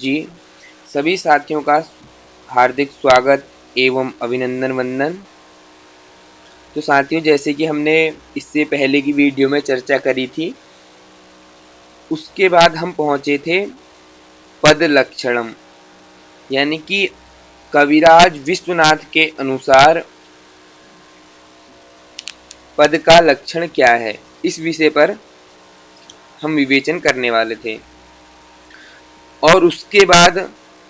जी सभी साथियों का हार्दिक स्वागत एवं अभिनंदन वंदन। तो साथियों, जैसे कि हमने इससे पहले की वीडियो में चर्चा करी थी, उसके बाद हम पहुंचे थे पद लक्षणम, यानी कि कविराज विश्वनाथ के अनुसार पद का लक्षण क्या है, इस विषय पर हम विवेचन करने वाले थे। और उसके बाद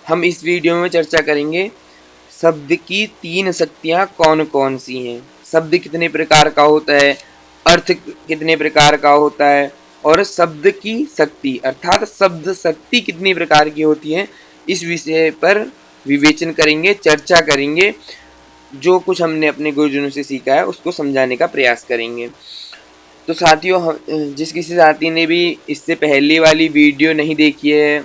हम इस वीडियो में चर्चा करेंगे शब्द की 3 शक्तियां कौन कौन सी हैं, शब्द कितने प्रकार का होता है, अर्थ कितने प्रकार का होता है, और शब्द की शक्ति अर्थात शब्द शक्ति कितनी प्रकार की होती है, इस विषय पर विवेचन करेंगे, चर्चा करेंगे। जो कुछ हमने अपने गुरुजनों से सीखा है उसको समझाने का प्रयास करेंगे। तो साथियों, जिस किसी साथी ने भी इससे पहले वाली वीडियो नहीं देखी है,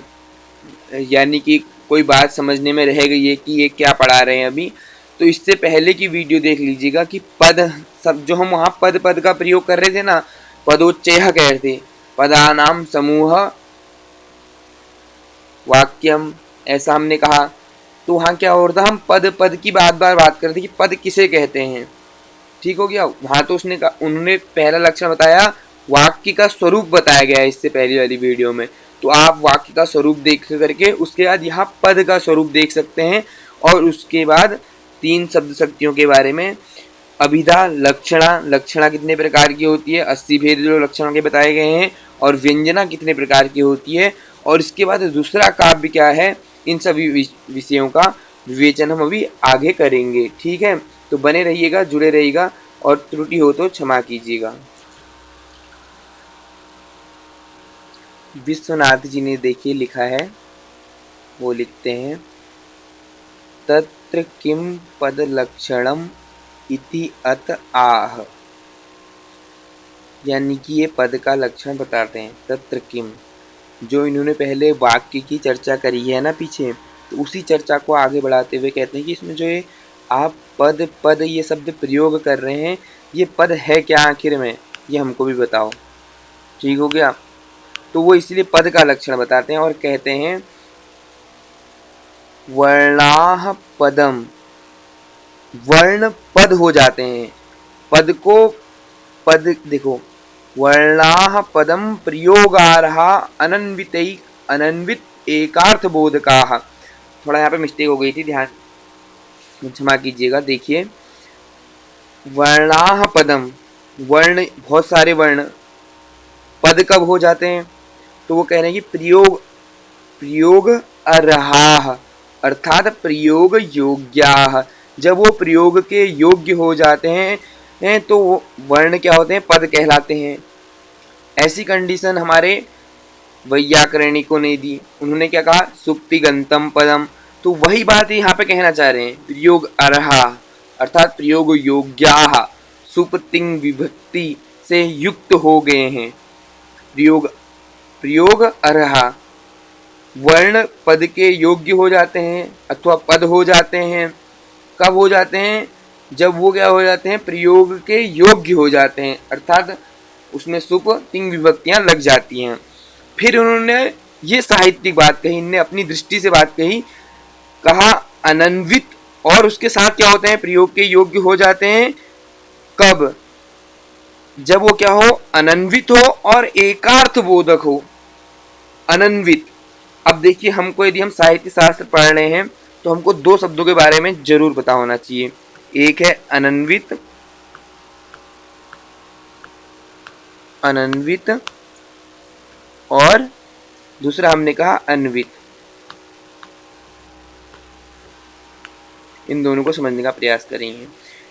यानी कि कोई बात समझने में रह गई है कि ये क्या पढ़ा रहे हैं अभी, तो इससे पहले की वीडियो देख लीजिएगा कि पद सब जो हम वहाँ पद पद का प्रयोग कर रहे थे ना, पदोच्चय कह रहे थे, पदानाम समूह वाक्यम, ऐसा हमने कहा। तो वहाँ क्या हो रहा था, हम पद पद की बात कर रहे थे कि पद किसे कहते हैं। ठीक हो गया। वहाँ तो उन्होंने पहला लक्षण बताया, वाक्य का स्वरूप बताया गया है इससे पहली वाली वीडियो में। तो आप वाक्य का स्वरूप देख करके उसके बाद यहाँ पद का स्वरूप देख सकते हैं, और उसके बाद 3 शब्द शक्तियों के बारे में, अभिधा, लक्षणा, लक्षणा कितने प्रकार की होती है, 80 भेद जो लक्षणों के बताए गए हैं, और व्यंजना कितने प्रकार की होती है, और इसके बाद दूसरा काव्य क्या है, इन सभी विषयों का विवेचन हम अभी आगे करेंगे। ठीक है, तो बने रहिएगा, जुड़े रहिएगा, और त्रुटि हो तो क्षमा कीजिएगा। विश्वनाथ जी ने देखिए लिखा है, वो लिखते हैं, तत्र किम पद लक्षणम इति अत आह, यानी कि ये पद का लक्षण बताते हैं। तत्र किम, जो इन्होंने पहले वाक्य की चर्चा करी है ना पीछे, तो उसी चर्चा को आगे बढ़ाते हुए कहते हैं कि इसमें जो ये आप पद पद ये शब्द प्रयोग कर रहे हैं, ये पद है क्या आखिर में, ये हमको भी बताओ। ठीक हो गया। तो वो इसलिए पद का लक्षण बताते हैं और कहते हैं, वर्णाह पदम, वर्ण पद हो जाते हैं। पद को पद देखो, वर्णाह पदम प्रयोगारः अनन्वित एकार्थ बोधकाः। थोड़ा यहाँ पे मिस्टेक हो गई थी, ध्यान क्षमा कीजिएगा। देखिए, वर्णाह पदम, वर्ण बहुत सारे वर्ण, पद कब हो जाते हैं, तो वो कह रहे हैं कि प्रयोग अर्हाः, अर्थात प्रयोग योग्याः, जब वो प्रयोग के योग्य हो जाते हैं तो वर्ण क्या होते हैं, पद कहलाते हैं। ऐसी कंडीशन हमारे वैयाकरणिकों ने दी। उन्होंने क्या कहा, सुप्तिगंतम पदम। तो वही बात यहाँ पे कहना चाह रहे हैं, प्रयोग अर्हा अर्थात प्रयोग योग्याः, सुप्तिंग विभक्ति से युक्त हो गए हैं। प्रयोग अर्हा, वर्ण पद के योग्य हो जाते हैं अथवा पद हो जाते हैं। कब हो जाते हैं, जब वो क्या हो जाते हैं, प्रयोग के योग्य हो जाते हैं, अर्थात उसमें सुप तिंग विभक्तियां लग जाती हैं। फिर उन्होंने ये साहित्यिक बात कही, इनने अपनी दृष्टि से बात कही, कहा अनन्वित, और उसके साथ क्या होते हैं, प्रयोग के योग्य हो जाते हैं। कब, जब वो क्या हो, अनन्वित हो और एकार्थ बोधक हो। अनन्वित, अब देखिए हमको यदि हम साहित्य शास्त्र पढ़ रहे हैं तो हमको 2 शब्दों के बारे में जरूर पता होना चाहिए। एक है अनन्वित, अनन्वित, और दूसरा हमने कहा अन्वित। इन दोनों को समझने का प्रयास करेंगे।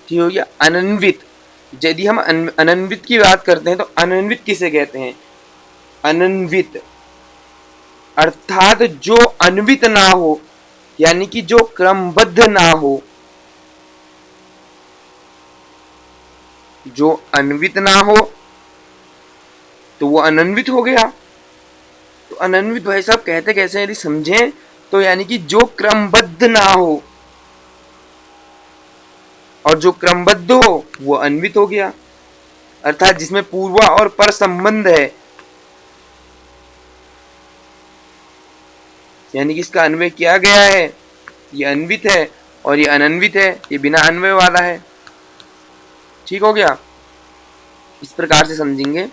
ठीक हो गया। अनन्वित, यदि हम अनन्वित की बात करते हैं तो अनन्वित किसे कहते हैं, अनन्वित अर्थात जो अन्वित ना हो, यानी कि जो क्रमबद्ध ना हो, जो अन्वित ना हो तो वो अनन्वित हो गया। तो अनन्वित भाई साहब कहते कैसे, यदि समझें तो यानी कि जो क्रमबद्ध ना हो, और जो क्रमबद्ध हो वो अन्वित हो गया, अर्थात जिसमें पूर्व और पर संबंध है। यानी कि इसका अन्वय किया गया है, ये अन्वित है, और ये अनन्वित है, ये बिना अन्वय वाला है। ठीक हो गया, इस प्रकार से समझेंगे।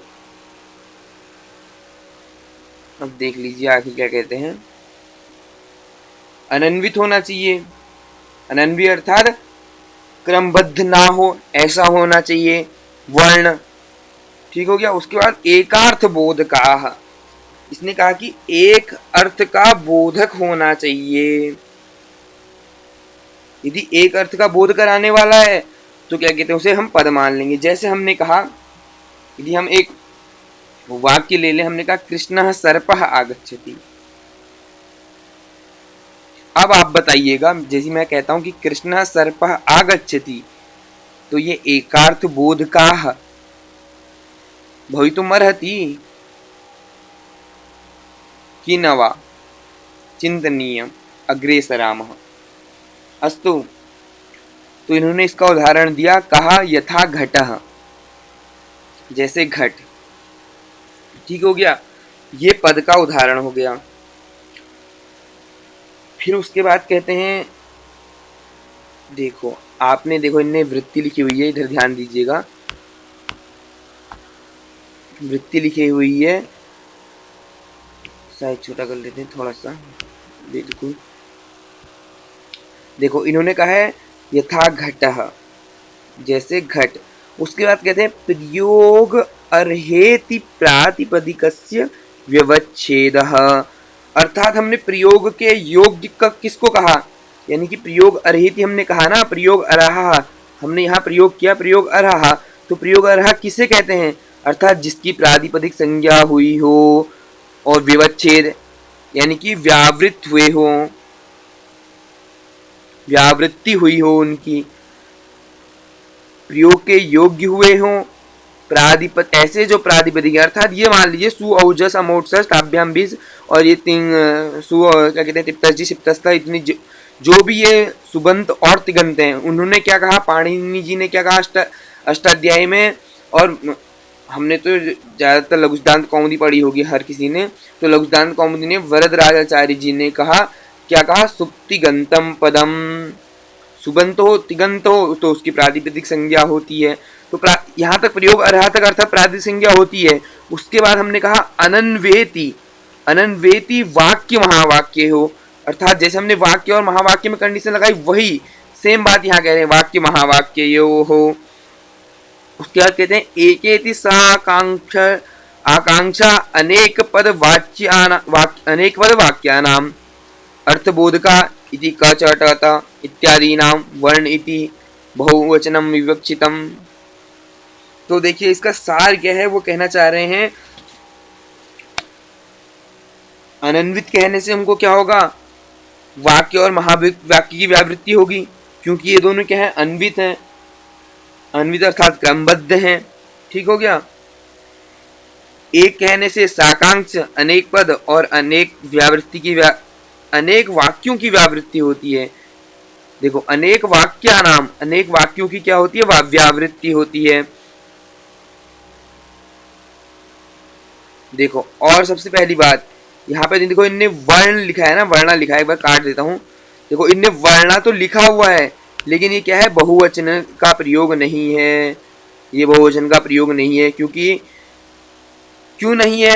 अब देख लीजिए आखिर क्या कहते हैं। अनन्वित होना चाहिए, अनन्वित अर्थात क्रमबद्ध ना हो, ऐसा होना चाहिए वर्ण। ठीक हो गया। उसके बाद एकार्थ बोध का, इसने कहा कि एक अर्थ का बोधक होना चाहिए। यदि एक अर्थ का बोध कराने वाला है तो क्या कहते हैं, उसे हम पद मान लेंगे। जैसे हमने कहा, यदि हम एक वाक्य ले लें, हमने कहा कृष्णः सर्पः आगच्छति। अब आप बताइएगा, जैसे मैं कहता हूं कि कृष्णः सर्पः आगच्छति, तो ये एकार्थ बोध का भवितुमर्हति कि न वा चिंतनीयम् अग्रेसरामः। अस्तु, तो इन्होंने इसका उदाहरण दिया, कहा यथा घटः, जैसे घट। ठीक हो गया, ये पद का उदाहरण हो गया। फिर उसके बाद कहते हैं, देखो आपने देखो इनने वृत्ति लिखी हुई है, इधर ध्यान दीजिएगा, वृत्ति लिखी हुई है, शायद छोटा कर लेते हैं थोड़ा सा, बिल्कुल। देखो इन्होंने कहा है यथा घटः, जैसे घट। उसके बाद कहते हैं प्रयोग अर्हेति प्रातिपदिकस्य व्यवच्छेदः, अर्थात हमने प्रयोग के योग्य का किसको कहा, यानी कि प्रयोग अर्हेति हमने कहा ना, प्रयोग अर्हा, हमने यहाँ प्रयोग किया प्रयोग अर्हा, तो प्रयोग अर्हा किसे कहते हैं, अर्थात जिसकी प्रातिपदिक संज्ञा हुई हो और व्यवच्छेद यानी कि व्यावृत्त हुए हो, व्यावृत्ति हुई हो, उनकी प्रयोग के योग्य हुए हो, प्रादिपद ऐसे जो प्रादिपदिक, अर्थात ये मान लीजिए सु औजस अमोटस ताभ्याम बीज, और ये तीन सु क्या कहते हैं तिप्तस जी सिप्तस्ता, इतनी जो भी ये सुबंत और तिगंत हैं, उन्होंने क्या कहा, पाणिनि जी ने क्या कहा अष्टाध्यायी में, और हमने तो ज्यादातर लघुसिद्धांत कौमुदी पढ़ी होगी हर किसी ने, तो लघुसिद्धांत कौमुदी ने वरदराजाचार्य जी ने कहा, क्या कहा, सुप्तिगंतम पदम, सुबंत हो तिगंत हो तो उसकी प्रातिपदिक संज्ञा होती है। तो यहाँ तक प्रयोग अर्हा तक अर्थात प्रातिपदिक संज्ञा होती है। उसके बाद हमने कहा अनन्वेति, अनन्वेति वाक्य महावाक्य हो, अर्थात जैसे हमने वाक्य और महावाक्य में कंडीशन लगाई, वही सेम बात यहाँ कह रहे हैं, वाक्य महावाक्य यो हो। उसके बाद कहते हैं एकेति साकांक्षा आकांक्षा अनेक पद अनेक पद वाक्यानाम अर्थबोधका इति कचटता इत्यादि नाम वर्ण इति बहुवचनम विवक्षितम। तो देखिए इसका सार क्या है, वो कहना चाह रहे हैं अनन्वित कहने से हमको क्या होगा, वाक्य और वाक्य की व्यावृत्ति होगी, क्योंकि ये दोनों क्या है, अन्वित हैं, अन्वित अर्थात क्रमबद्ध हैं। ठीक हो गया। एक कहने से साकांक्ष अनेक पद और अनेक व्यावृत्ति की अनेक वाक्यों की व्यावृत्ति होती है। देखो अनेक वाक्यानाम, अनेक वाक्यों की क्या होती है, व्यावृत्ति होती है। देखो और सबसे पहली बात यहाँ पे देखो इनने वर्ण लिखा है ना, वर्णा लिखा है, एक बार काट देता हूँ। देखो इनने वर्णा तो लिखा हुआ है, लेकिन ये क्या है, बहुवचन का प्रयोग नहीं है, ये बहुवचन का प्रयोग नहीं है। क्यों नहीं है,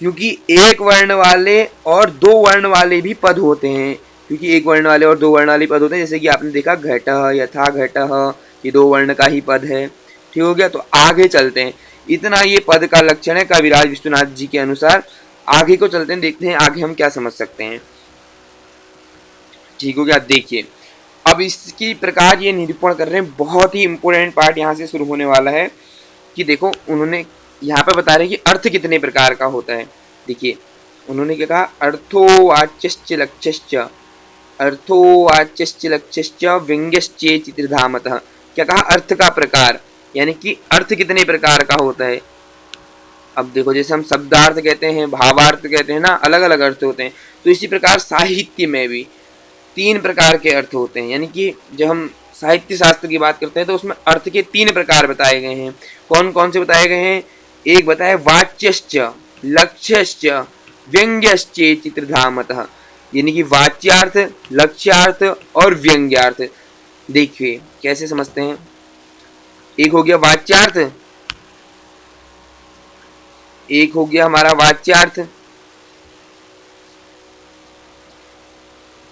क्योंकि एक वर्ण वाले और दो वर्ण वाले भी पद होते हैं, क्योंकि एक वर्ण वाले और दो वर्ण वाले पद होते हैं। जैसे कि आपने देखा घटः, यथा घटः, ये दो वर्ण का ही पद है। ठीक हो गया। तो आगे चलते हैं, इतना ये पद का लक्षण है कविराज विश्वनाथ जी के अनुसार। आगे को चलते हैं, देखते हैं आगे हम क्या समझ सकते हैं। ठीक हो गया। देखिए अब इसकी प्रकार ये निरूपण कर रहे हैं, बहुत ही इंपॉर्टेंट पार्ट यहाँ से शुरू होने वाला है कि देखो उन्होंने यहाँ पे बता रहे हैं कि अर्थ कितने प्रकार का होता है। देखिए उन्होंने क्या कहा, अर्थोवाच्यश्च लक्ष्यश्च, अर्थोवाच्यश्च लक्ष्यश्च व्यंग्यश्चेति त्रिधामतः। क्या कहा, अर्थ का प्रकार, यानी कि अर्थ कितने प्रकार का होता है। अब देखो जैसे हम शब्दार्थ कहते हैं, भावार्थ कहते हैं ना, अलग अलग अर्थ होते हैं। तो इसी प्रकार साहित्य में भी तीन प्रकार के अर्थ होते हैं, यानी कि जब हम साहित्य शास्त्र की बात करते हैं तो उसमें अर्थ के तीन प्रकार बताए गए हैं। कौन कौन से बताए गए हैं, एक बताया वाच्यश्च, लक्ष्यश्च व्यंग्यश्चेति त्रिधामतः, यानी कि वाच्यार्थ, लक्ष्यार्थ और व्यंग्यार्थ। देखिए कैसे समझते हैं। एक हो गया वाच्यार्थ, एक हो गया हमारा वाच्यार्थ,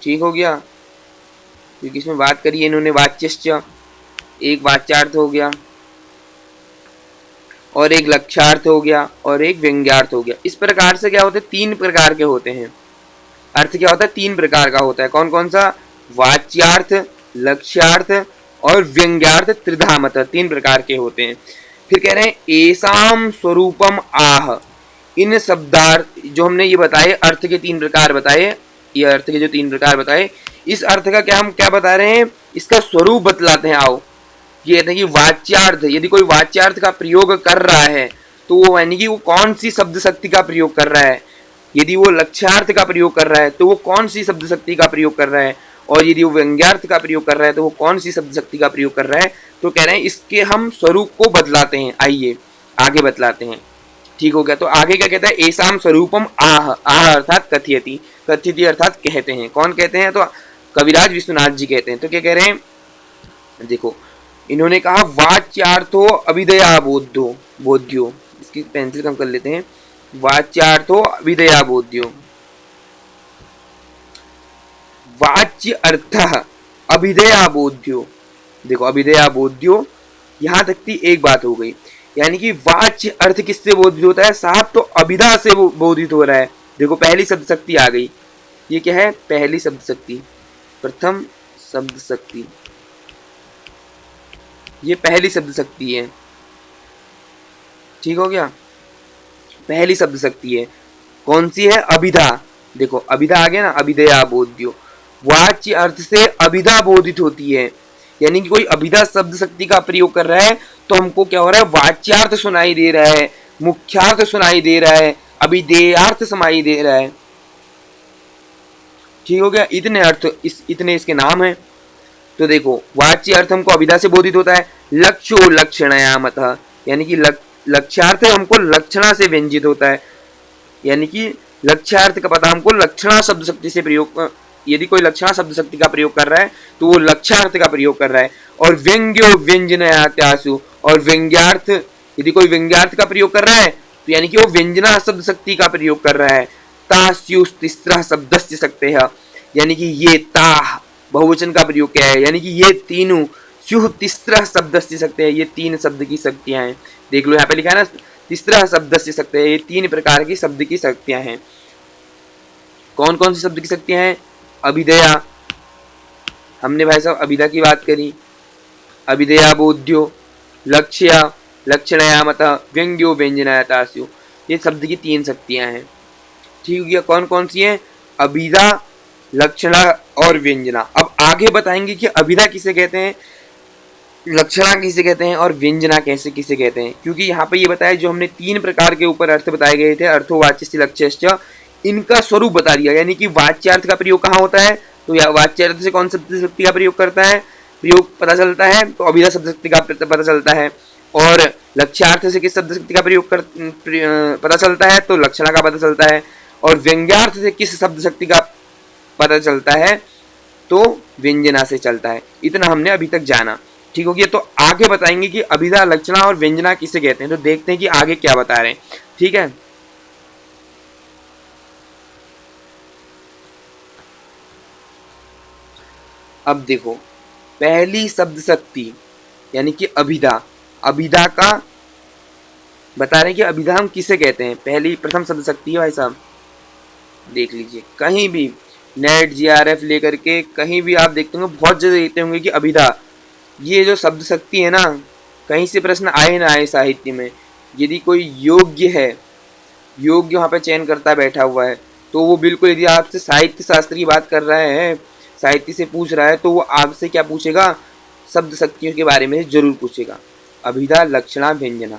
ठीक हो गया, क्योंकि इसमें बात करी है इन्होंने वाच्यश्च, एक वाच्यार्थ हो गया और एक लक्ष्यार्थ हो गया और एक व्यंग्यार्थ हो गया। इस प्रकार से क्या होते हैं, तीन प्रकार के होते हैं अर्थ। क्या होता है, तीन प्रकार का होता है। कौन कौन सा, वाच्यार्थ, लक्ष्यार्थ और व्यंग्यार्थ त्रिधामतः, तीन प्रकार के होते हैं। फिर कह रहे हैं एसाम स्वरूपम आह, इन शब्दार्थ जो हमने ये बताए अर्थ के तीन प्रकार बताए, ये अर्थ के जो तीन प्रकार बताए, इस अर्थ का क्या हम क्या बता रहे हैं, इसका स्वरूप बतलाते हैं। आओ ये कहते हैं कि वाच्यार्थ, यदि कोई वाच्यार्थ का प्रयोग कर रहा है तो वो यानी कि वो कौन सी शब्द शक्ति का प्रयोग कर रहा है, यदि वो लक्ष्यार्थ का प्रयोग कर रहा है तो वो कौन सी शब्द शक्ति का प्रयोग कर रहा है, और यदि वो व्यंग्यार्थ का प्रयोग कर रहा है तो वो कौन सी शब्द शक्ति का प्रयोग कर रहा है। तो कह रहे हैं इसके हम स्वरूप को बदलाते हैं। आइए आगे बतलाते हैं, ठीक हो गया। तो आगे क्या कहता है, एसाम स्वरूपम आह, आह अर्थात कथयति, कथयति अर्थात कहते हैं। कौन कहते हैं, तो कविराज विश्वनाथ जी कहते हैं। तो क्या कह रहे हैं, देखो इन्होंने कहा वाच्यार्थो अभिदया बोध्यो, बोध्यो, इसकी पेंसिल कम कर लेते हैं, वाच्यार्थो अभिदया बोध्यो, वाच्य अर्थ अभिदया बोध्यो। देखो अभिदया बोध्यो, यहां तक की एक बात हो गई, यानी कि वाच्य अर्थ किससे बोधित होता है साहब, तो अभिधा से बोधित हो रहा है। देखो पहली शब्द शक्ति आ गई, ये क्या है, पहली शब्द शक्ति, प्रथम शब्द शक्ति, ये पहली शब्द शक्ति है, ठीक हो गया, पहली शब्द शक्ति है। कौन सी है, अभिधा। देखो अभिधा आ गया ना, अभिदया बोध्यो, वाच्य अर्थ से अभिधा बोधित होती है, यानी कि कोई अभिधा शब्द शक्ति का प्रयोग कर रहा है तो हमको क्या हो रहा है, वाच्यार्थ सुनाई दे रहा है, मुख्यार्थ सुनाई दे रहा है, अभिधेयार्थ सुनाई दे रहा है, ठीक हो गया। इतने अर्थ, इतने इसके नाम है। तो देखो वाच्य अर्थ हमको अभिधा से बोधित होता है, लक्ष्यो लक्षणयामतः, यानी कि लक्ष्यार्थ हमको लक्षणा से व्यंजित होता है, यानी कि लक्ष्यार्थ का पता हमको लक्षणा शब्द शक्ति से प्रयोग, यदि कोई लक्षणा शब्द शक्ति का प्रयोग कर रहा है तो वो लक्ष्यार्थ का प्रयोग कर रहा है। और व्यंग्यो व्यंजनयात्यासु, और व्यंग्यार्थ, यदि कोई व्यंग्यार्थ का प्रयोग कर रहा है तो यानी कि वो व्यंजना शब्द शक्ति का प्रयोग कर रहा है। तास्युस् तिस्रः शब्दस्य शक्ते है, यानी कि ये ताह बहुवचन का प्रयोग क्या है, यानी कि ये तीनों स्युः तिस्रः शब्दस्य शक्ते है, ये तीन शब्द की शक्तियां हैं। देख लो यहाँ पे लिखा है ना, तिस्रः शब्दस्य शक्ते है, ये तीन प्रकार की शब्द की शक्तियां हैं। कौन कौन सी शब्द की शक्तियां हैं, अभिधेया, हमने भाई साहब अभिधा की बात करी, अभिधेया बोध्यो, लक्ष्य लक्षणयामतः, व्यंग्यो व्यंजनायतास्यो, ये शब्द की तीन शक्तियां हैं, ठीक हो गया। कौन कौन सी हैं, अभिधा, लक्षणा और व्यंजना। अब आगे बताएंगे कि अभिधा किसे कहते हैं, लक्षणा किसे कहते हैं और व्यंजना कैसे किसे कहते हैं, क्योंकि यहाँ पे ये बताया जो हमने तीन प्रकार के ऊपर अर्थ बताए गए थे, अर्थो वाच्यस्य लक्ष्यश्च, इनका स्वरूप बता दिया। यानी कि वाच्यार्थ का प्रयोग कहाँ होता है, तो या वाच्यार्थ से कौन शब्द शक्ति का प्रयोग करता है, प्रयोग पता चलता है, तो अभिधा शब्द शक्ति का पता चलता है। और लक्ष्यार्थ से किस शब्द शक्ति का प्रयोग पता चलता है, तो लक्षणा का पता चलता है। और व्यंग्यार्थ से किस शब्द शक्ति का पता चलता है, तो व्यंजना से चलता है। इतना हमने अभी तक जाना, ठीक हो गया। तो आगे बताएंगे कि अभिधा, लक्षणा और व्यंजना किसे कहते हैं, तो देखते हैं कि आगे क्या बता रहे हैं, ठीक है। अब देखो पहली शब्द शक्ति यानी कि अभिधा, अभिधा का बता रहे हैं कि अभिधा हम किसे कहते हैं, पहली प्रथम शब्द शक्ति है भाई साहब। देख लीजिए कहीं भी नेट जीआरएफ लेकर के कहीं भी आप देखते होंगे, बहुत जगह देखते होंगे कि अभिधा, ये जो शब्द शक्ति है ना, कहीं से प्रश्न आए ना आए साहित्य में, यदि कोई योग्य है, योग्य वहाँ पे चयन करता बैठा हुआ है, तो वो बिल्कुल, यदि आपसे साहित्य शास्त्र की बात कर रहा है, साहित्य से पूछ रहा है, तो वो आपसे क्या पूछेगा, शब्द शक्तियों के बारे में जरूर पूछेगा। अभिधा, लक्षणा, व्यंजना,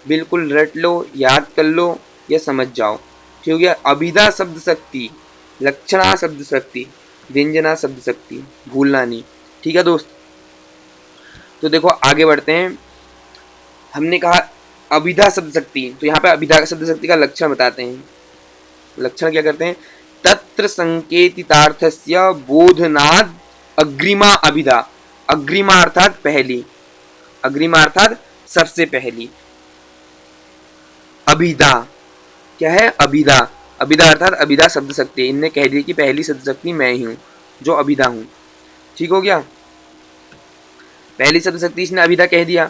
बिल्कुल रट लो, याद कर लो या समझ जाओ, ठीक हो गया। अभिधा शब्द शक्ति, लक्षणा शब्द शक्ति, व्यंजना शब्द शक्ति, भूलना नहीं, ठीक है दोस्त। तो देखो आगे बढ़ते हैं। हमने कहा अभिधा शब्द शक्ति, तो यहाँ पे अभिधा शब्द शक्ति का लक्षण बताते हैं। लक्षण क्या करते हैं? तत्र संकेतितार्थस्य बोधनाद अग्रिमा अभिधा। अग्रिमा अर्थात पहली, अग्रिमा अर्थात सबसे पहली, अभिधा क्या है? अभिधा। अभिधा अर्थात अभिधा शब्द शक्ति। इनने कह दिया कि पहली शब्द शक्ति मैं ही हूं जो अभिधा हूं। ठीक हो गया? पहली शब्द शक्ति इसने अभिधा कह दिया।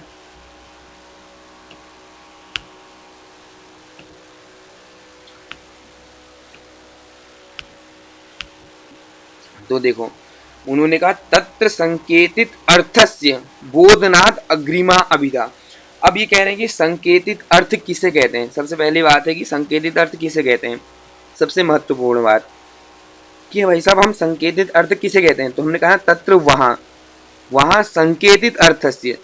तो देखो उन्होंने कहा तत्र संकेतित अर्थस्य बोधनात् अग्रिमा अभिधा। अब ये कह रहे हैं कि संकेतित अर्थ किसे कहते हैं। सबसे पहली बात है कि संकेतित अर्थ किसे कहते हैं। सबसे महत्वपूर्ण बात कि भाई साहब हम संकेतित अर्थ किसे कहते हैं। तो हमने कहा तत्र वहां, वहां संकेतित अर्थस्य,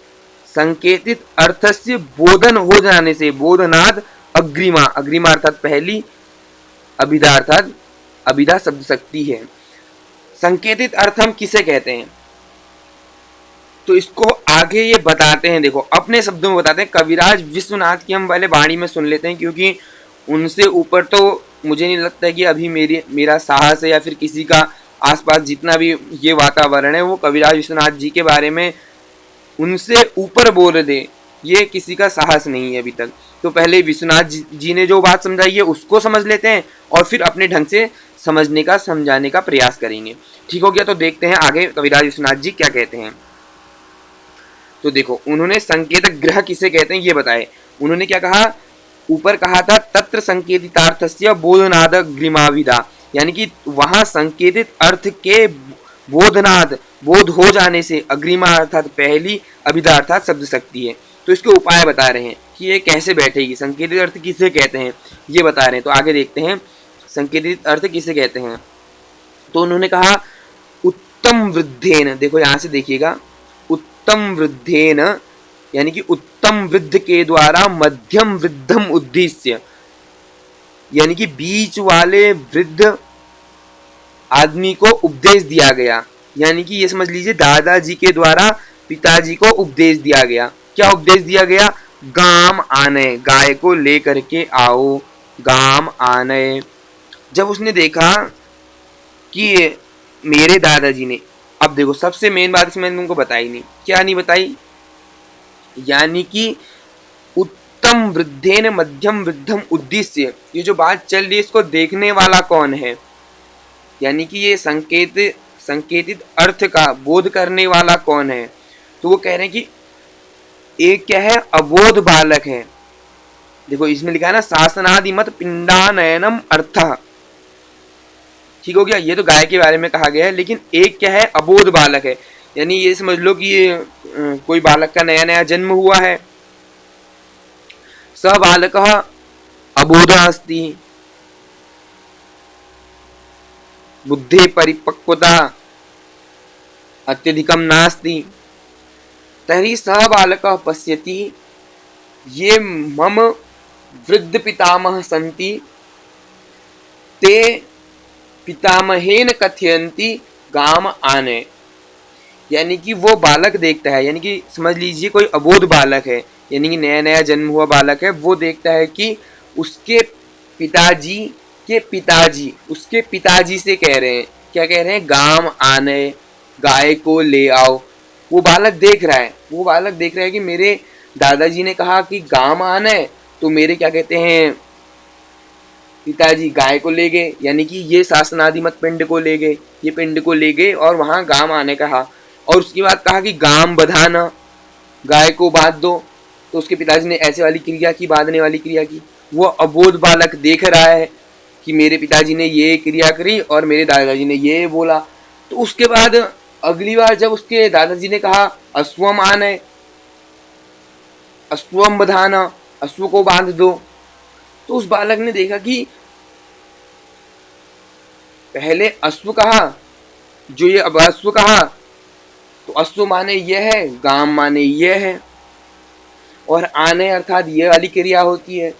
संकेतित अर्थस्य बोधन हो जाने से, बोधनाद अग्रिमा, अग्रिमा अर्थात पहली, अभिधा अर्थात अभिधा शब्द शक्ति है। संकेतित अर्थ हम किसे कहते हैं तो इसको आगे ये बताते हैं। देखो अपने शब्दों में बताते हैं। कविराज विश्वनाथ की हम पहले वाणी में सुन लेते हैं, क्योंकि उनसे ऊपर तो मुझे नहीं लगता है कि अभी मेरा साहस है या फिर किसी का आसपास जितना भी ये वातावरण है वो कविराज विश्वनाथ जी के बारे में उनसे ऊपर बोल दे, ये किसी का साहस नहीं है अभी तक। तो पहले विश्वनाथ जी ने जो बात समझाई है उसको समझ लेते हैं और फिर अपने ढंग से समझने का, समझाने का प्रयास करेंगे। ठीक हो गया? तो देखते हैं आगे कविराज विश्वनाथ जी क्या कहते हैं। तो देखो उन्होंने संकेतक ग्रह किसे कहते हैं ये बताए। उन्होंने क्या कहा? ऊपर कहा था तत्र संकेतितार्थस्य बोधनाद ग्रीमाविदा, यानी कि वहां संकेतित अर्थ के बोधनाद, बोध हो जाने से, अग्रिमा अर्थात पहली, अभिधा अर्थात शब्द शक्ति है। तो इसके उपाय बता रहे हैं कि ये कैसे बैठेगी, संकेतित अर्थ किसे कहते हैं ये बता रहे हैं। तो आगे देखते हैं संकेतित अर्थ किसे कहते हैं। तो उन्होंने कहा उत्तम वृद्धेन, देखो यहां से देखिएगा, उत्तम वृद्धेन यानी कि उत्तम वृद्ध के द्वारा मध्यम वृद्धम उद्देश्य, यानी कि बीच वाले वृद्ध आदमी को उपदेश दिया गया। यानी कि ये समझ लीजिए दादाजी के द्वारा पिताजी को उपदेश दिया गया। क्या उपदेश दिया गया? गाम आने, गाय को लेकर के आओ, गाम आने। जब उसने देखा कि मेरे दादाजी ने, अब देखो सबसे मेन बात इसमें तुमको बताई नहीं, क्या नहीं बताई, यानी कि उत्तम वृद्धेन मध्यम वृद्धम उद्देश्य, ये जो बात चल रही है इसको देखने वाला कौन है, यानी कि ये संकेतित अर्थ का बोध करने वाला कौन है। तो वो कह रहे हैं कि एक क्या है, अबोध बालक है। देखो इसमें लिखा है ना शासनादिमत पिंडानयनम अर्थ। ठीक हो गया? ये तो गाय के बारे में कहा गया है, लेकिन एक क्या है, अबोध बालक है। यानी ये समझ लो कि ये कोई बालक का नया नया जन्म हुआ है। स बालक अबोध अस्ति, बुद्धि परिपक्वता अत्यधिकम नास्ति, तर्हि स बालक पश्यति ये मम वृद्ध पितामह सन्ति ते पितामहेन कथयन्ति गाम आने। यानी कि वो बालक देखता है, यानी कि समझ लीजिए कोई अबोध बालक है, यानी कि नया नया जन्म हुआ बालक है, वो देखता है कि उसके पिताजी के पिताजी उसके पिताजी से कह रहे हैं, क्या कह रहे हैं, गाम आने, गाय को ले आओ। वो बालक देख रहा है, वो बालक देख रहा है कि मेरे दादाजी ने कहा कि गाम आना है, तो मेरे क्या कहते हैं पिताजी गाय को ले गए, यानी कि ये शासनादिमत पिंड को ले गए, ये पिंड को ले गए और वहां गाम आने कहा। और उसके बाद कहा कि गाम बधाना, गाय को बांध दो। तो उसके पिताजी ने ऐसे वाली क्रिया की, बांधने वाली क्रिया की। वो अबोध बालक देख रहा है कि मेरे पिताजी ने ये क्रिया करी और मेरे दादाजी ने ये बोला। तो उसके बाद अगली बार जब उसके दादाजी ने कहा अश्वम आने, अश्वम बधाना, अश्व को बांध दो, तो उस बालक ने देखा कि पहले अश्व कहा, जो ये अब अश्व कहा, तो अश्व माने यह है, गाम माने यह है, और आने अर्थात ये वाली क्रिया होती है,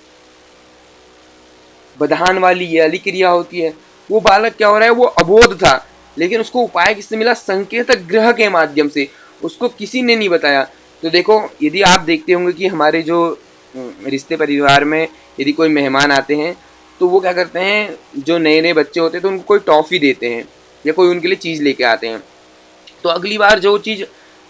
बधान वाली ये वाली क्रिया होती है। वो बालक क्या हो रहा है, वो अबोध था, लेकिन उसको उपाय किससे मिला, संकेतक ग्रह के माध्यम से। उसको किसी ने नहीं बताया। तो देखो यदि आप देखते होंगे कि हमारे जो रिश्ते परिवार में यदि कोई मेहमान आते हैं तो वो क्या करते हैं, जो नए नए बच्चे होते हैं तो उनको कोई टॉफ़ी देते हैं या कोई उनके लिए चीज़ लेके आते हैं। तो अगली बार जो चीज़,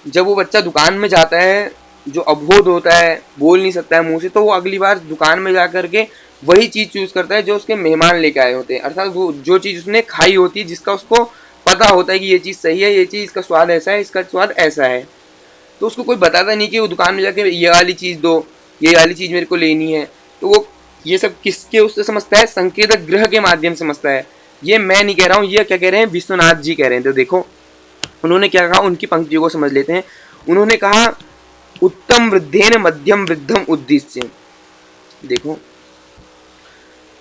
जब वो बच्चा दुकान में जाता है, जो अबोध होता है, बोल नहीं सकता है मुंह से, तो वो अगली बार दुकान में जा करके वही चीज़ चूज़ करता है जो उसके मेहमान लेके आए होते हैं, अर्थात वो जो चीज़ उसने खाई होती है, जिसका उसको पता होता है कि ये चीज़ सही है, ये चीज़, इसका स्वाद ऐसा है, इसका स्वाद ऐसा है। तो उसको कोई बताता नहीं कि वो दुकान में जाके ये वाली चीज़ दो, ये वाली चीज़ मेरे को लेनी है। तो वो ये सब किसके उससे समझता है, संकेतक ग्रह के माध्यम से समझता है। ये मैं नहीं कह रहा हूँ, ये क्या कह रहे हैं, विश्वनाथ जी कह रहे हैं। तो देखो उन्होंने क्या कहा, उनकी पंक्तियों को समझ लेते हैं। उन्होंने कहा उत्तम वृद्धेन मध्यम वृद्धम उद्देश्य। देखो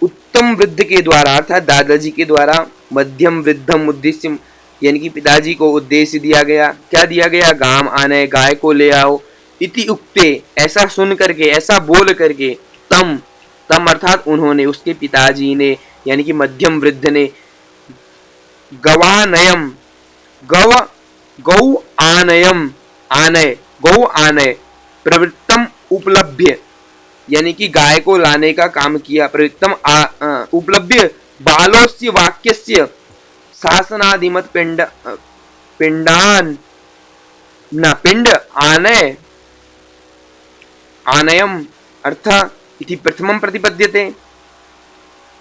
उत्तम वृद्ध के द्वारा अर्थात दादाजी के द्वारा, मध्यम वृद्धम उद्देश्य यानी कि पिताजी को उद्देश्य दिया गया। क्या दिया गया, गाम आने, गाय को ले आओ। इति उक्ते, ऐसा सुन करके, ऐसा बोल करके, तम, तम अर्थात उन्होंने, उसके पिताजी ने यानी कि मध्यम वृद्ध ने, गवानयम, गौ गौ आनयम, आनय, गौ आनय, प्रवृत्तम उपलभ्य यानी कि गाय को लाने का काम किया। प्रवृत्तम उपलभ्य बालोस्य वाक्यस्य शासनादिमत पिंडान न पिंड आनय आनयम अर्थ इति प्रथमम प्रतिपद्यते।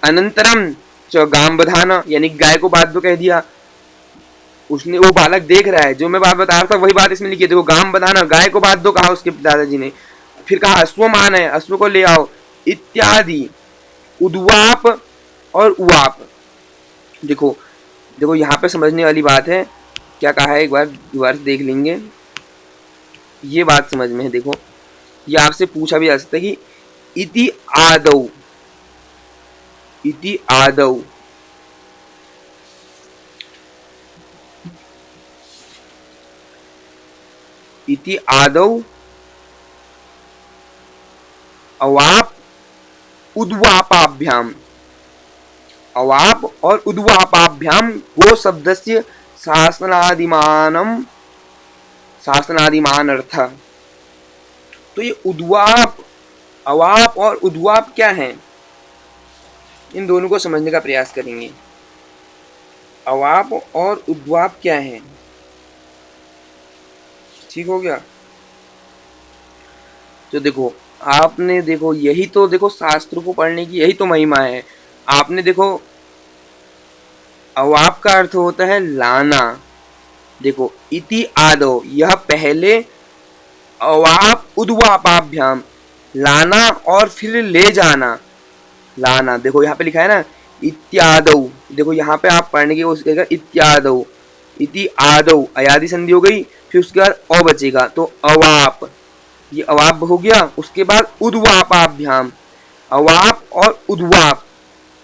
अनंतरम च गांबधान यानी गाय को बात तो कह दिया उसने, वो बालक देख रहा है, जो मैं बात बता रहा था वही बात इसमें लिखी है। देखो गांव बधाना, गाय को बात दो कहा उसके दादाजी ने। फिर कहा अश्वमान है, अश्व को ले आओ इत्यादि। उद्वाप और उवाप, देखो देखो यहाँ पे समझने वाली बात है। क्या कहा है, एक बार दोबारा देख लेंगे, ये बात समझ में है। देखो ये आपसे पूछा भी जा सकता है कि इति आदौ, इति आदौ, इति आदौ अवाप उद्वापाभ्याम, अवाप और उद्वापाभ्याम गो शब्दस्य शासनादिमानम, शासनादिमान अर्थ। तो ये उद्वाप, अवाप और उद्वाप क्या है, इन दोनों को समझने का प्रयास करेंगे। अवाप और उद्वाप क्या है, ठीक हो गया। तो देखो आपने, देखो यही तो, देखो शास्त्र को पढ़ने की यही तो महिमा है। आपने देखो अवाप का अर्थ होता है लाना। देखो इति आदो, यह पहले, अवाप उद्वापाभ्याम, लाना और फिर ले जाना, लाना। देखो यहाँ पे लिखा है ना इत्यादौ, देखो यहाँ पे आप पढ़ने की कोशिश करेगा इत्यादौ, इति आदौ अयादि संधि हो गई, फिर उसके बाद अ बचेगा तो अवाप, ये अवाप हो गया। उसके बाद उद्वापाभ्याम, अवाप और उद्वाप,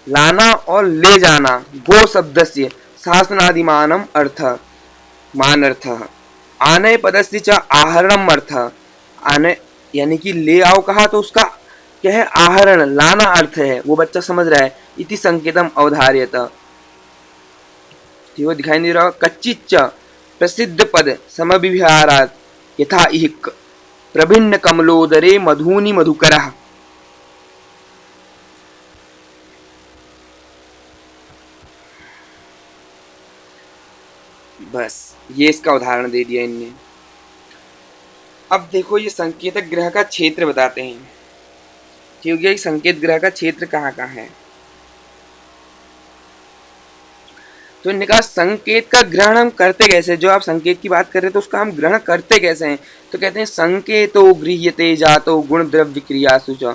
लाना और ले जाना, गो शब्द से शासनादिमानम अर्थ, मान अर्थ। आनय पदस्य च आहरणम अर्थ, आनय यानी कि ले आओ कहा तो उसका क्या है, आहरण, लाना अर्थ है, वो बच्चा समझ रहा है। इति संकेतम अवधार्यत, ठीक है दिखाई नहीं रहा। कच्चिच्च प्रसिद्ध पद समविहारात यथा इहिक प्रभिन्न कमलोदरे मधुनि मधुकरः। बस ये इसका उदाहरण दे दिया इनने। अब देखो ये संकेतक ग्रह का क्षेत्र बताते हैं, ठीक है। संकेत ग्रह का क्षेत्र कहाँ कहाँ है, तो इन्होंने कहा संकेत का ग्रहण हम करते कैसे, जो आप संकेत की बात कर रहे हैं तो उसका हम ग्रहण करते कैसे हैं। तो कहते हैं संकेतो गृह्यते जातो गुण द्रव्य क्रियासु च,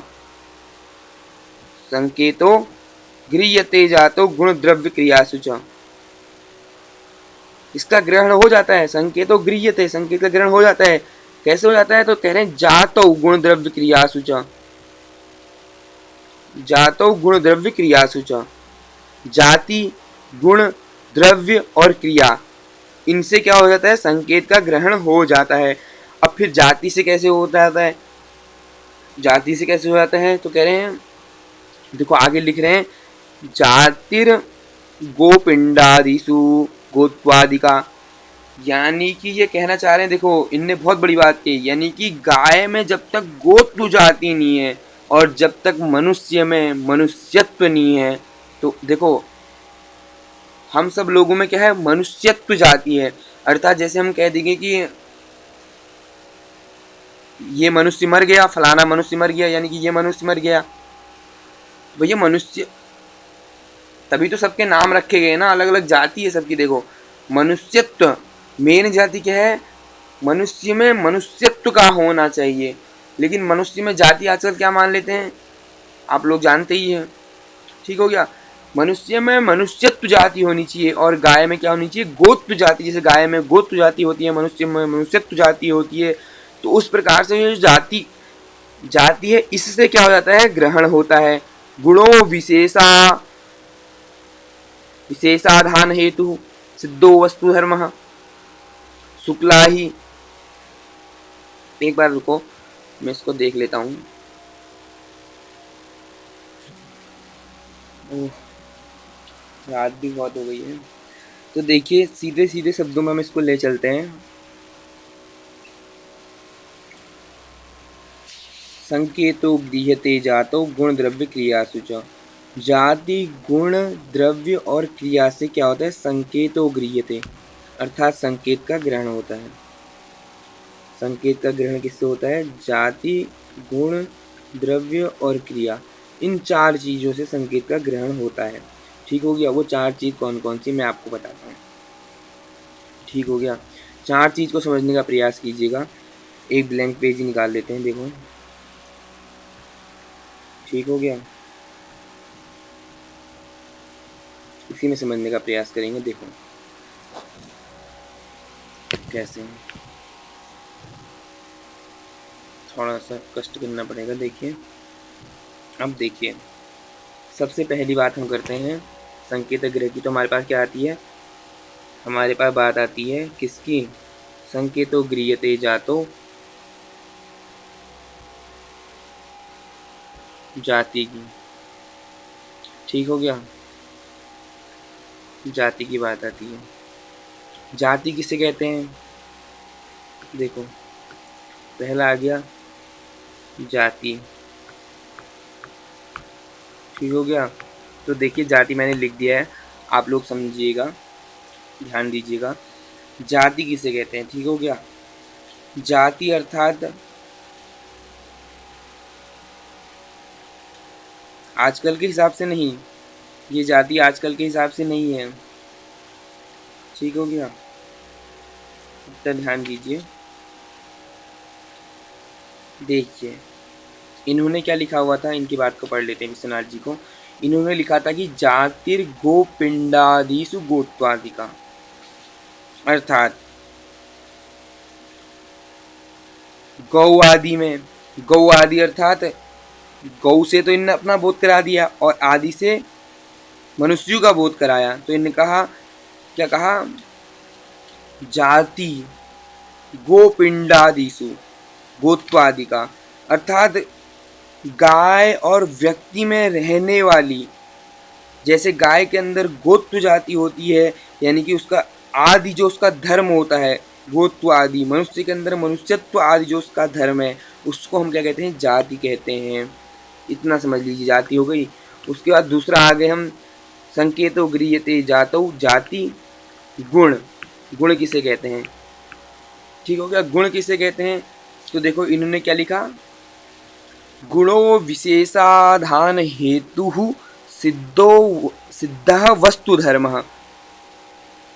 संकेतो गृह्यते जातो गुण द्रव्य क्रियासु च, इसका ग्रहण हो जाता है। संकेतो गृह्यते, संकेत का ग्रहण हो जाता है, कैसे हो जाता है, तो कह रहे हैं जातो गुण द्रव्य क्रियासु च, जातो गुण द्रव्य क्रियासु च, जाति गुण द्रव्य और क्रिया, इनसे क्या हो जाता है, संकेत का ग्रहण हो जाता है। अब फिर जाति से कैसे हो जाता है, जाति से कैसे हो जाता है, तो कह रहे हैं देखो आगे लिख रहे हैं जातिर गोपिंडादिषु गोत्वादिका, यानी कि ये कहना चाह रहे हैं, देखो इनने बहुत बड़ी बात की, यानी कि गाय में जब तक गोत्र जाति नहीं है और जब तक मनुष्य में मनुष्यत्व नहीं है, तो देखो हम सब लोगों में क्या है, मनुष्यत्व जाती है। अर्थात जैसे हम कह देंगे कि ये मनुष्य मर गया, फलाना मनुष्य मर गया, यानी कि ये मनुष्य मर गया, भैया मनुष्य तभी तो सबके नाम रखे गए ना, अलग अलग जाति है सबकी। देखो मनुष्यत्व मेन जाति क्या है, मनुष्य में मनुष्यत्व का होना चाहिए, लेकिन मनुष्य में जाति आजकल क्या मान लेते हैं, आप लोग जानते ही हैं। ठीक हो गया, मनुष्य में मनुष्यत्व जाति होनी चाहिए, और गाय में क्या होनी चाहिए, गोत्व जाति। जैसे गाय में गोत्व जाति होती है, मनुष्य में मनुष्यत्व जाति होती है। तो उस प्रकार से ये जाति जाति है, इससे क्या हो जाता है, ग्रहण होता है। गुणों विशेषाधान हेतु सिद्धो वस्तु धर्म शुक्ला ही। एक बार रुको, मैं इसको देख लेता हूँ। रात भी बहुत हो गई है, तो देखिए सीधे सीधे शब्दों में हम इसको ले चलते हैं। संकेतो गृह्यते जातो गुण द्रव्य क्रियासु च। जाति गुण द्रव्य और क्रिया से क्या होता है, संकेतो गृह्यते, अर्थात संकेत का ग्रहण होता है। संकेत का ग्रहण किससे होता है, जाति गुण द्रव्य और क्रिया, इन चार चीज़ों से संकेत का ग्रहण होता है। ठीक हो गया, वो चार चीज़ कौन कौन सी मैं आपको बताता हूँ। ठीक हो गया, चार चीज़ को समझने का प्रयास कीजिएगा। एक ब्लैंक पेज ही निकाल लेते हैं, देखो। ठीक हो गया, इसी में समझने का प्रयास करेंगे। देखो कैसे, थोड़ा सा कष्ट करना पड़ेगा। देखिए, अब देखिए सबसे पहली बात हम करते हैं संकेत ग्रह की। तो हमारे पास क्या आती है, हमारे पास बात आती है किसकी, संकेतो गृह्यते जातो जाति की। ठीक हो गया, जाति की बात आती है। जाति किसे कहते हैं, देखो पहला आ गया जाति। ठीक हो गया, तो देखिए जाति मैंने लिख दिया है, आप लोग समझिएगा, ध्यान दीजिएगा। जाति किसे कहते हैं, ठीक हो गया। जाति अर्थात आजकल के हिसाब से नहीं, ये जाति आजकल के हिसाब से नहीं है। ठीक हो गया, इतना ध्यान दीजिए। देखिए इन्होंने क्या लिखा हुआ था, इनकी बात को पढ़ लेते हैं विश्वनाथ जी को। इन्होंने लिखा था कि जातिर गोपिंडादिषु गोत्वादिका, अर्थात गौ आदि में, गौ आदि अर्थात गौ से तो इनने अपना बोध करा दिया, और आदि से मनुष्यों का बोध कराया। तो इनने कहा, क्या कहा, जाति गोपिंडादिषु गोत्वादिका, अर्थात गाय और व्यक्ति में रहने वाली, जैसे गाय के अंदर गोत्व जाति होती है, यानी कि उसका आदि जो उसका धर्म होता है गोत्व आदि, मनुष्य के अंदर मनुष्यत्व आदि जो उसका धर्म है, उसको हम क्या कहते हैं, जाति कहते हैं। इतना समझ लीजिए, जाति हो गई। उसके बाद दूसरा आ गए हम, संकेतो गृह्यते जातौ जाति गुण। गुण किसे कहते हैं, ठीक हो गया, गुण किसे कहते हैं। तो देखो इन्होंने क्या लिखा, गुणों विशेषाधान हेतु सिद्ध वस्तु धर्म।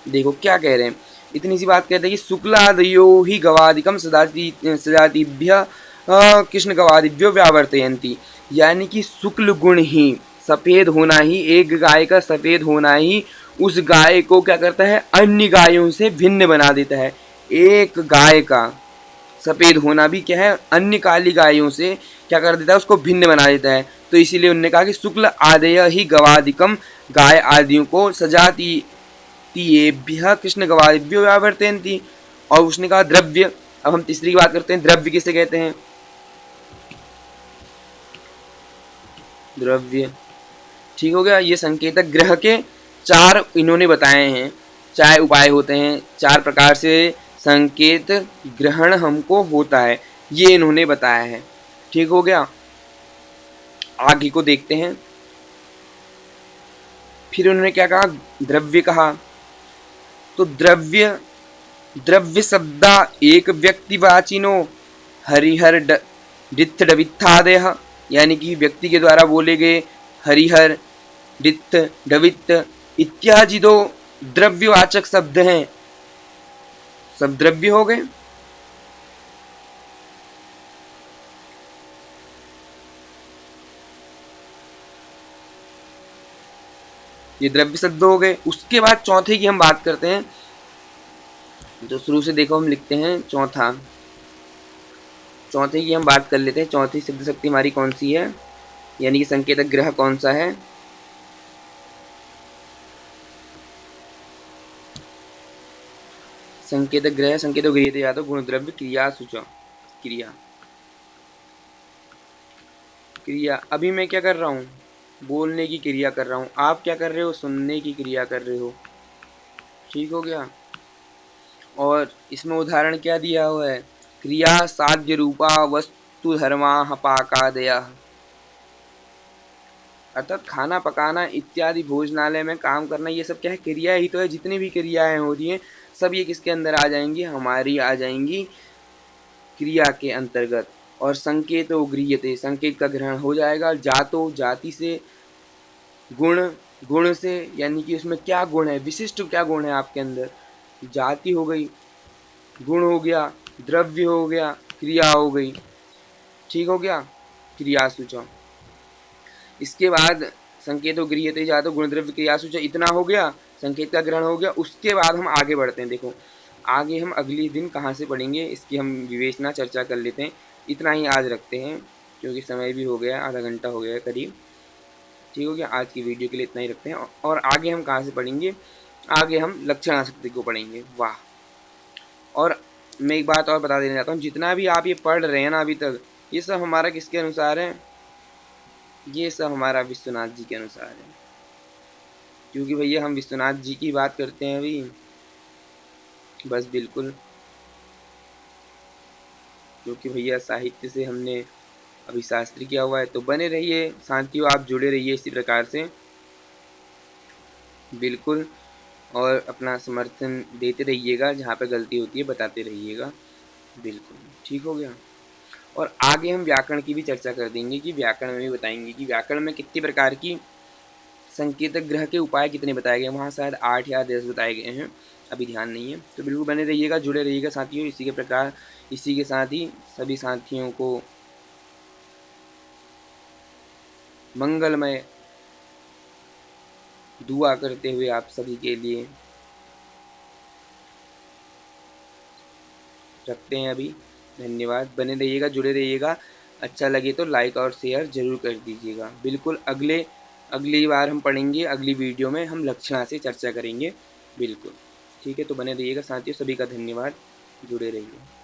देखो क्या कह रहे हैं, इतनी सी बात कहते हैं कि शुक्लादयो ही गवादिकम सजातिभ्य कृष्ण गवादिभ्यो व्यावर्तयन्ति, यानी कि शुक्ल गुण ही, सफ़ेद होना ही, एक गाय का सफ़ेद होना ही उस गाय को क्या करता है, अन्य गायों से भिन्न बना देता है। एक गाय का सफ़ेद होना भी क्या है, अन्य काली गायों से क्या कर देता है, उसको भिन्न बना देता है। तो इसीलिए उन्होंने कहा कि शुक्ल आदय ही गवादिकम, गाय आदियों को सजाति तीभ्य कृष्ण गवादिभ्यो व्यावर्तयन्ति। और उसने कहा द्रव्य। अब हम तीसरी बात करते हैं, द्रव्य किसे कहते हैं, द्रव्य। ठीक हो गया, ये संकेतक ग्रह के चार इन्होंने बताए हैं, चार उपाय होते हैं, चार प्रकार से संकेत ग्रहण हमको होता है, ये इन्होंने बताया है। ठीक हो गया, आगे को देखते हैं। फिर उन्होंने क्या कहा, द्रव्य कहा। तो द्रव्य, द्रव्य शब्दा एक व्यक्तिवाचिनो हरिहर डित्थ डवित्थादयः, यानी कि व्यक्ति के द्वारा बोले गए हरिहर, डित्थ, डवित्त इत्यादि दो द्रव्यवाचक शब्द हैं, सब द्रव्य हो गए। ये द्रव्य शब्द हो गए। उसके बाद चौथे की हम बात करते हैं। तो शुरू से देखो हम लिखते हैं चौथा, चौथे की हम बात कर लेते हैं। चौथी शब्द शक्ति हमारी कौन सी है, यानी कि संकेतक ग्रह कौन सा है। संकेतक ग्रह, संकेतक गृहीत या तो गुण द्रव्य क्रिया सूचक, क्रिया, क्रिया। अभी मैं क्या कर रहा हूँ, बोलने की क्रिया कर रहा हूँ, आप क्या कर रहे हो, सुनने की क्रिया कर रहे हो। ठीक हो गया। और इसमें उदाहरण क्या दिया हुआ है, क्रिया साध्य रूपा वस्तु धर्मा पाकादया, अर्थात खाना पकाना इत्यादि, भोजनालय में काम करना, ये सब क्या है, क्रिया ही तो है। जितनी भी क्रियाएं हो रही हैं सब ये किसके अंदर आ जाएंगी, हमारी आ जाएंगी क्रिया के अंतर्गत। और संकेतो गृह्यते, संकेत का ग्रहण हो जाएगा। जातो, जाति से, गुण, गुण से, यानी कि उसमें क्या गुण है, विशिष्ट क्या गुण है आपके अंदर, जाति हो गई, गुण हो गया, द्रव्य हो गया, क्रिया हो गई। ठीक हो गया, क्रिया सूचक। इसके बाद संकेतो गृह्यते जातो गुण द्रव्य क्रिया सूचक, इतना हो गया, संकेत का ग्रहण हो गया। उसके बाद हम आगे बढ़ते हैं। देखो आगे हम अगले दिन कहाँ से पढ़ेंगे इसकी हम विवेचना चर्चा कर लेते हैं। इतना ही आज रखते हैं क्योंकि समय भी हो गया, आधा घंटा हो गया करीब। ठीक हो गया, आज की वीडियो के लिए इतना ही रखते हैं। और आगे हम कहाँ से पढ़ेंगे, आगे हम लक्षणाशक्ति को पढ़ेंगे। वाह। और मैं एक बात और बता देना चाहता हूँ, जितना भी आप ये पढ़ रहे हैं ना अभी तक, ये सब हमारा किसके अनुसार है, ये सब हमारा विश्वनाथ जी के अनुसार है। क्योंकि भैया हम विश्वनाथ जी की बात करते हैं अभी, बस बिल्कुल। क्योंकि भैया साहित्य से हमने अभी शास्त्र किया हुआ है। तो बने रहिए साथियों, आप जुड़े रहिए इसी प्रकार से बिल्कुल, और अपना समर्थन देते रहिएगा, जहाँ पे गलती होती है बताते रहिएगा बिल्कुल। ठीक हो गया। और आगे हम व्याकरण की भी चर्चा कर देंगे कि व्याकरण में भी बताएंगे कि व्याकरण में कितनी प्रकार की संकेतक ग्रह के उपाय कितने बताए गए, वहाँ शायद 8 या 10 बताए गए हैं, अभी ध्यान नहीं है। तो बिल्कुल बने रहिएगा, जुड़े रहिएगा साथियों। इसी के प्रकार, इसी के साथ ही सभी साथियों को मंगलमय दुआ करते हुए आप सभी के लिए रखते हैं अभी। धन्यवाद, बने रहिएगा, जुड़े रहिएगा। अच्छा लगे तो लाइक और शेयर जरूर कर दीजिएगा। बिल्कुल अगली बार हम पढ़ेंगे, अगली वीडियो में हम लक्षणा से चर्चा करेंगे बिल्कुल। ठीक है, तो बने रहिएगा साथियों, सभी का धन्यवाद, जुड़े रहिए।